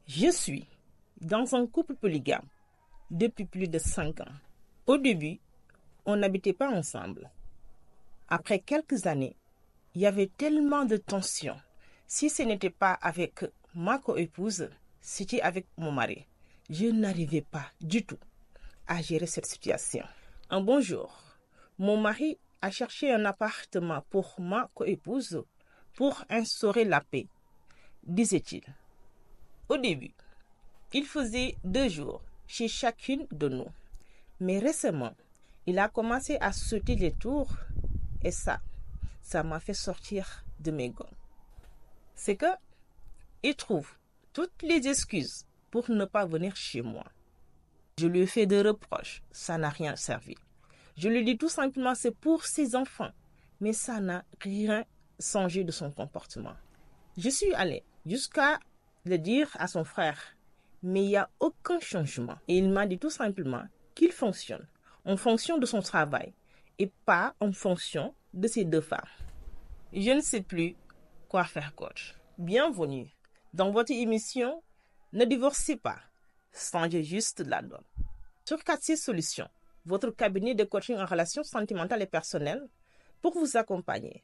Je suis dans un couple polygame depuis plus de 5 ans. Au début, on n'habitait pas ensemble. Après quelques années, il y avait tellement de tensions. Si ce n'était pas avec ma coépouse, c'était avec mon mari. Je n'arrivais pas du tout à gérer cette situation. Un bon jour, mon mari a cherché un appartement pour ma coépouse pour instaurer la paix, disait-il. Au début, il faisait 2 jours chez chacune de nous. Mais récemment, il a commencé à sauter les tours et ça m'a fait sortir de mes gonds. C'est que il trouve toutes les excuses pour ne pas venir chez moi. Je lui ai fait des reproches, ça n'a rien servi. Je lui dis tout simplement c'est pour ses enfants, mais ça n'a rien changé de son comportement. Je suis allée jusqu'à le dire à son frère, mais il n'y a aucun changement. Et il m'a dit tout simplement qu'il fonctionne en fonction de son travail et pas en fonction de ses 2 femmes. Je ne sais plus quoi faire, coach. Bienvenue dans votre émission Ne divorcez pas, changez juste la donne. Sur 4C Solutions, votre cabinet de coaching en relations sentimentales et personnelles pour vous accompagner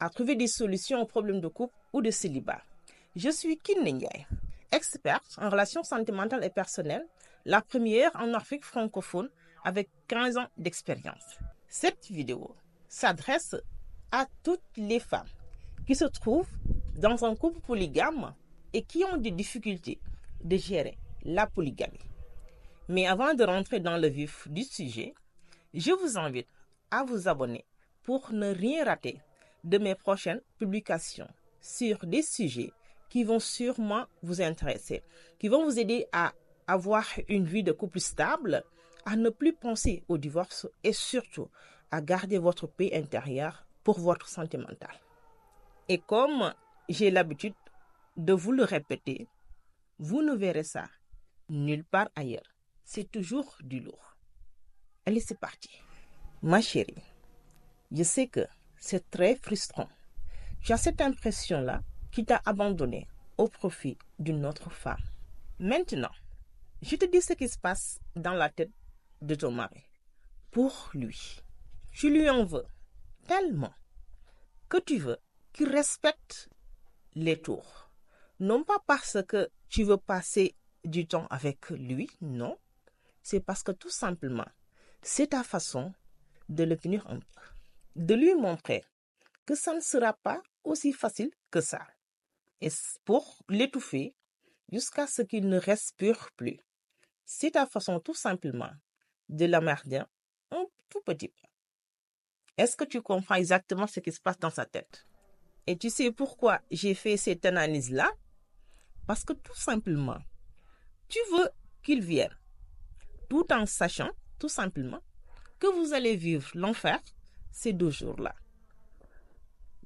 à trouver des solutions aux problèmes de couple ou de célibat. Je suis Kiné Ndiaye, experte en relations sentimentales et personnelles, la première en Afrique francophone avec 15 ans d'expérience. Cette vidéo s'adresse à toutes les femmes qui se trouvent dans un couple polygame et qui ont des difficultés de gérer la polygamie. Mais avant de rentrer dans le vif du sujet, je vous invite à vous abonner pour ne rien rater de mes prochaines publications sur des sujets qui vont sûrement vous intéresser, qui vont vous aider à avoir une vie de couple stable, à ne plus penser au divorce et surtout à garder votre paix intérieure pour votre santé mentale. Et comme j'ai l'habitude de vous le répéter, vous ne verrez ça nulle part ailleurs. C'est toujours du lourd. Allez, c'est parti. Ma chérie, je sais que c'est très frustrant. Tu as cette impression-là qui t'a abandonné au profit d'une autre femme. Maintenant, je te dis ce qui se passe dans la tête de ton mari. Pour lui, tu lui en veux tellement que tu veux qu'il respecte les tours. Non pas parce que tu veux passer du temps avec lui, non. C'est parce que tout simplement, c'est ta façon de le punir un peu. De lui montrer que ça ne sera pas aussi facile que ça. Et pour l'étouffer jusqu'à ce qu'il ne respire plus. C'est ta façon tout simplement de l'emmerder un tout petit peu. Est-ce que tu comprends exactement ce qui se passe dans sa tête? Et tu sais pourquoi j'ai fait cette analyse-là? Parce que tout simplement, tu veux qu'il vienne, tout en sachant, tout simplement, que vous allez vivre l'enfer ces 2 jours-là.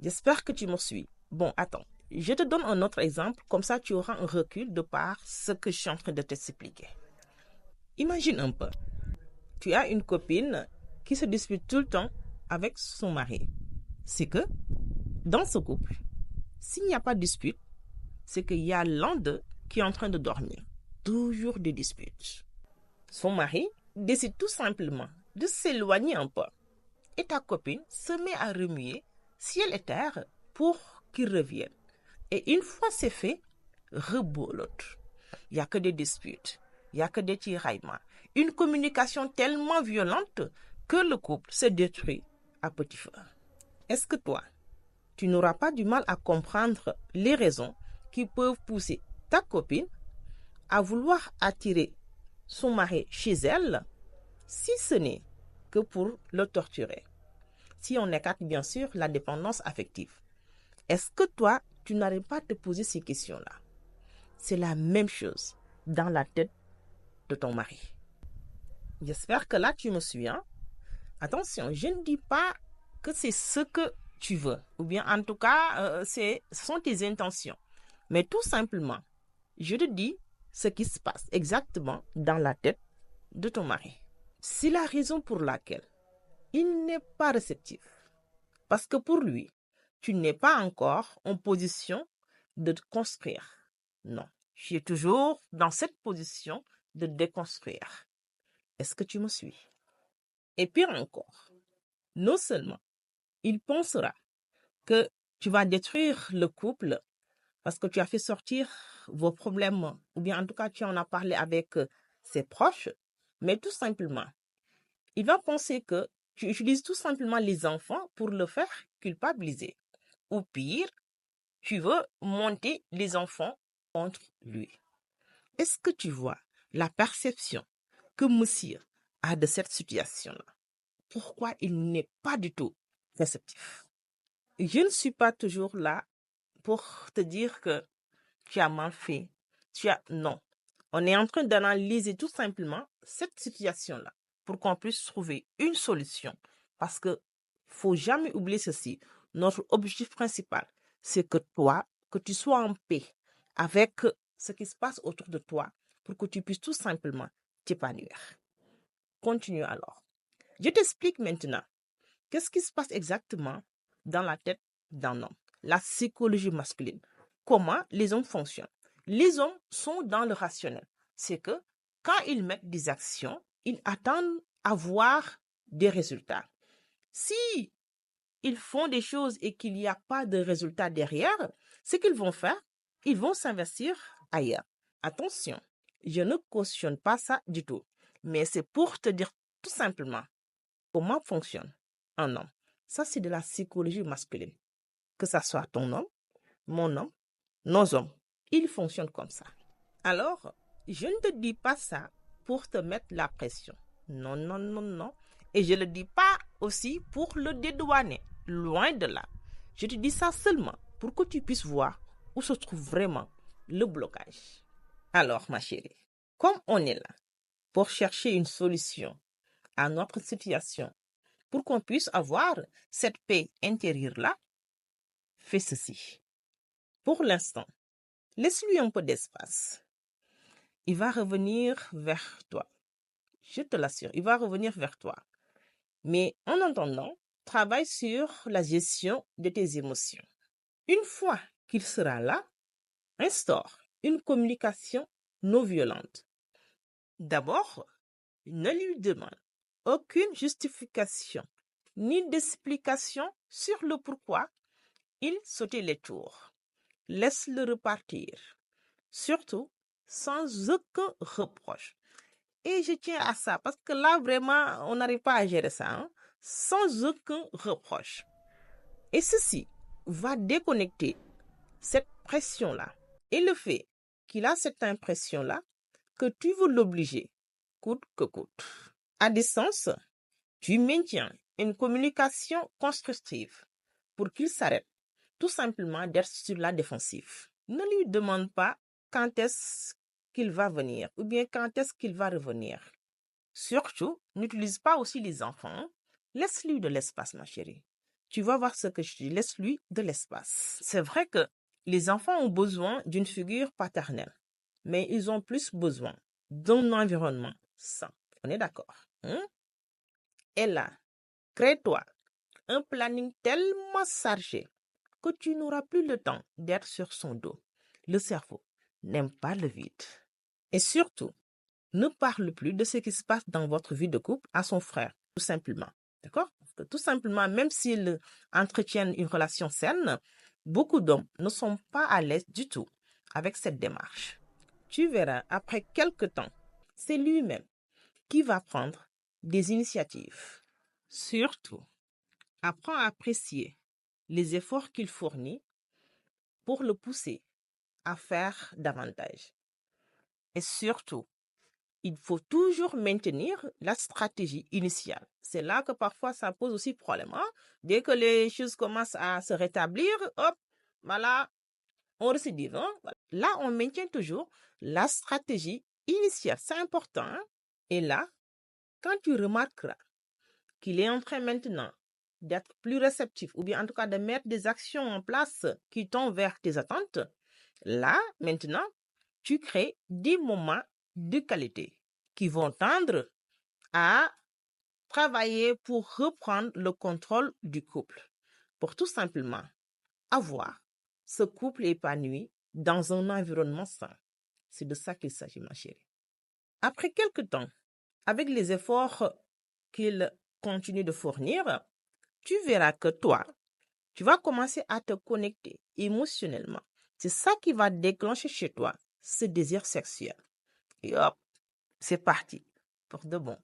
J'espère que tu me suis. Bon, attends, je te donne un autre exemple, comme ça tu auras un recul de par ce que je suis en train de t'expliquer. Imagine un peu, tu as une copine qui se dispute tout le temps avec son mari. C'est que, dans ce couple, s'il n'y a pas de dispute, c'est qu'il y a l'un d'eux qui est en train de dormir. Toujours des disputes. Son mari décide tout simplement de s'éloigner un peu. Et ta copine se met à remuer ciel et terre pour qu'il revienne. Et une fois c'est fait, rebolote. Il n'y a que des disputes, il n'y a que des tiraillements. Une communication tellement violente que le couple se détruit à petit feu. Est-ce que toi, tu n'auras pas du mal à comprendre les raisons qui peuvent pousser ta copine à vouloir attirer son mari chez elle, si ce n'est que pour le torturer? Si on écarte bien sûr la dépendance affective. Est-ce que toi, tu n'arrives pas à te poser ces questions-là? C'est la même chose dans la tête de ton mari. J'espère que là, tu me suis. Attention, je ne dis pas que c'est ce que tu veux. Ou bien, en tout cas, ce sont tes intentions. Mais tout simplement, je te dis ce qui se passe exactement dans la tête de ton mari. C'est la raison pour laquelle il n'est pas réceptif. Parce que pour lui, tu n'es pas encore en position de te construire. Non, Tu es toujours dans cette position de déconstruire. Est-ce que tu me suis? Et pire encore, non seulement il pensera que tu vas détruire le couple parce que tu as fait sortir vos problèmes, ou bien en tout cas tu en as parlé avec ses proches, mais tout simplement, il va penser que tu utilises tout simplement les enfants pour le faire culpabiliser. Ou pire, tu veux monter les enfants contre lui. Est-ce que tu vois la perception que monsieur a de cette situation-là? Pourquoi il n'est pas du tout réceptif? Je ne suis pas toujours là pour te dire que tu as mal fait. Non. On est en train d'analyser tout simplement cette situation-là pour qu'on puisse trouver une solution. Parce que faut jamais oublier ceci. Notre objectif principal, c'est que tu sois en paix avec ce qui se passe autour de toi pour que tu puisses tout simplement t'épanouir. Continue alors. Je t'explique maintenant qu'est-ce qui se passe exactement dans la tête d'un homme, la psychologie masculine, comment les hommes fonctionnent. Les hommes sont dans le rationnel. C'est que quand ils mettent des actions, ils attendent à voir des résultats. Si ils font des choses et qu'il n'y a pas de résultat derrière, ce qu'ils vont faire, ils vont s'investir ailleurs. Attention, je ne cautionne pas ça du tout, mais c'est pour te dire tout simplement comment fonctionne un homme. Ça, c'est de la psychologie masculine. Que ça soit ton homme, mon homme, nos hommes, ils fonctionnent comme ça. Alors, je ne te dis pas ça pour te mettre la pression. Non, non, non, non. Et je ne le dis pas aussi pour le dédouaner. Loin de là. Je te dis ça seulement pour que tu puisses voir où se trouve vraiment le blocage. Alors, ma chérie, comme on est là pour chercher une solution à notre situation, pour qu'on puisse avoir cette paix intérieure-là, fais ceci. Pour l'instant, laisse-lui un peu d'espace. Il va revenir vers toi. Je te l'assure, il va revenir vers toi. Mais en attendant, travaille sur la gestion de tes émotions. Une fois qu'il sera là, instaure une communication non violente. D'abord, ne lui demande aucune justification ni d'explication sur le pourquoi il sautait les tours. Laisse-le repartir, surtout sans aucun reproche. Et je tiens à ça parce que là, vraiment, on n'arrive pas à gérer ça, hein? Sans aucun reproche. Et ceci va déconnecter cette pression-là et le fait qu'il a cette impression-là que tu veux l'obliger, coûte que coûte. À distance, tu maintiens une communication constructive pour qu'il s'arrête tout simplement d'être sur la défensive. Ne lui demande pas quand est-ce qu'il va venir ou bien quand est-ce qu'il va revenir. Surtout, n'utilise pas aussi les enfants. Laisse-lui de l'espace, ma chérie. Tu vas voir ce que je dis. Laisse-lui de l'espace. C'est vrai que les enfants ont besoin d'une figure paternelle, mais ils ont plus besoin d'un environnement sain. On est d'accord, hein? Et là, crée-toi un planning tellement chargé que tu n'auras plus le temps d'être sur son dos. Le cerveau n'aime pas le vide. Et surtout, ne parle plus de ce qui se passe dans votre vie de couple à son frère, tout simplement. D'accord? Parce que tout simplement, même s'ils entretiennent une relation saine, beaucoup d'hommes ne sont pas à l'aise du tout avec cette démarche. Tu verras, après quelque temps, c'est lui-même qui va prendre des initiatives. Surtout, apprends à apprécier les efforts qu'il fournit pour le pousser à faire davantage. Et surtout, il faut toujours maintenir la stratégie initiale. C'est là que parfois ça pose aussi problème, hein? Dès que les choses commencent à se rétablir, hop, voilà, on récidive, hein? Voilà. Là, on maintient toujours la stratégie initiale. C'est important, hein? Et là, quand tu remarqueras qu'il est en train maintenant d'être plus réceptif, ou bien en tout cas de mettre des actions en place qui tendent vers tes attentes, là, maintenant, tu crées des moments de qualité qui vont tendre à travailler pour reprendre le contrôle du couple, pour tout simplement avoir ce couple épanoui dans un environnement sain. C'est de ça qu'il s'agit, ma chérie. Après quelque temps, avec les efforts qu'il continue de fournir, tu verras que toi, tu vas commencer à te connecter émotionnellement. C'est ça qui va déclencher chez toi ce désir sexuel. Et hop, c'est parti pour de bon.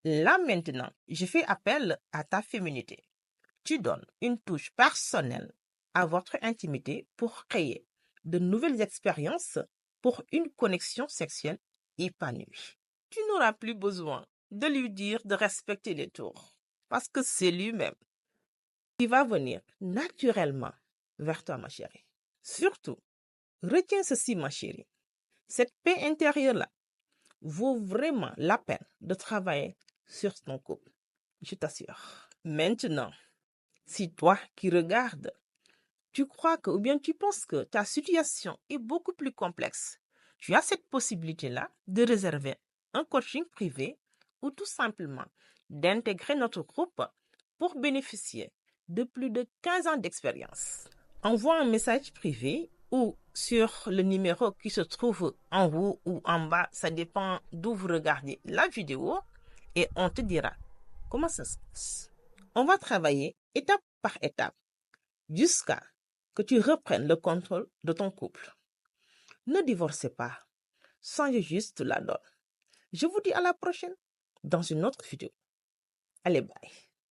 Là maintenant, je fais appel à ta féminité. Tu donnes une touche personnelle à votre intimité pour créer de nouvelles expériences pour une connexion sexuelle épanouie. Tu n'auras plus besoin de lui dire de respecter les tours parce que c'est lui-même qui va venir naturellement vers toi, ma chérie. Surtout, retiens ceci, ma chérie. Cette paix intérieure-là vaut vraiment la peine de travailler sur ton couple. Je t'assure. Maintenant, si toi qui regardes, tu crois que ou bien tu penses que ta situation est beaucoup plus complexe, tu as cette possibilité-là de réserver un coaching privé ou tout simplement d'intégrer notre groupe pour bénéficier de plus de 15 ans d'expérience. Envoie un message privé ou sur le numéro qui se trouve en haut ou en bas, ça dépend d'où vous regardez la vidéo, et on te dira comment ça se passe. On va travailler étape par étape jusqu'à que tu reprennes le contrôle de ton couple. Ne divorcez pas, changez juste la donne. Je vous dis à la prochaine dans une autre vidéo. Allez, bye.